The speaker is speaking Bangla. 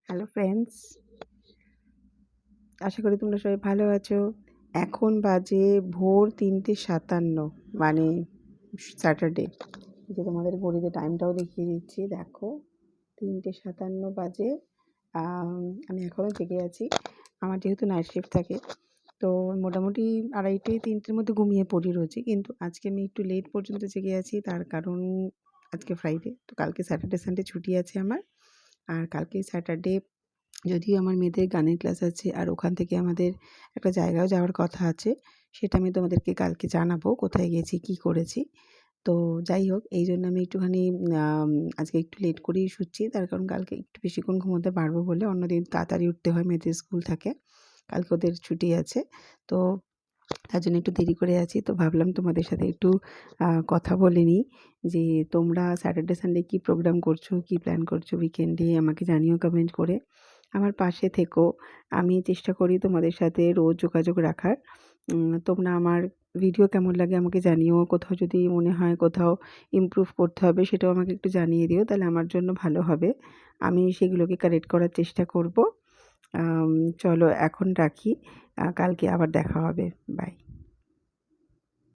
হ্যালো ফ্রেন্ডস, আশা করি তোমরা সবাই ভালো আছো। এখন বাজে ভোর ৩:৫৭, মানে স্যাটারডে। যে তোমাদের ঘড়িতে টাইমটাও দেখিয়ে দিচ্ছি, দেখো ৩:৫৭ বাজে। আমি এখনও জেগে আছি। আমার যেহেতু নাইট শিফট থাকে, তো মোটামুটি ২:৩০-৩টের মধ্যে ঘুমিয়ে পড়ি রোজই, কিন্তু আজকে আমি একটু লেট পর্যন্ত জেগে আছি। তার কারণ আজকে ফ্রাইডে, তো কালকে স্যাটারডে সানডে ছুটি আছে আমার। আর কালকে স্যাটারডে যদিও আমার মেয়েদের গানের ক্লাস আছে, আর ওখান থেকে আমাদের একটা জায়গায়ও যাওয়ার কথা আছে। সেটা আমি তোমাদেরকে কালকে জানাবো, কোথায় গেছি, কী করেছি। তো যাই হোক, এই জন্য আমি একটুখানি আজকে একটু লেট করেই শুচ্ছি। তার কারণ কালকে একটু বেশিক্ষণ ঘুমোতে পারবো বলে। অন্যদিন তাড়াতাড়ি উঠতে হয়, মেয়েদের স্কুল থাকে। কালকে ওদের ছুটি আছে, তো তার জন্য একটু দেরি করে আছি। তো ভাবলাম তোমাদের সাথে একটু কথা বলে নিই যে তোমরা স্যাটারডে সানডে কী প্রোগ্রাম করছো, কী প্ল্যান করছো উইকেন্ডে, আমাকে জানিও কমেন্ট করে। আমার পাশে থেকো। আমি চেষ্টা করি তোমাদের সাথে রোজ যোগাযোগ রাখার। তোমরা আমার ভিডিও কেমন লাগে আমাকে জানিও। কোথাও যদি মনে হয় কোথাও ইমপ্রুভ করতে হবে, সেটাও আমাকে একটু জানিয়ে দিও, তাহলে আমার জন্য ভালো হবে। আমি সেগুলোকে কারেক্ট করার চেষ্টা করব। চলো এখন রাখি, কালকে আবার দেখা হবে। বাই।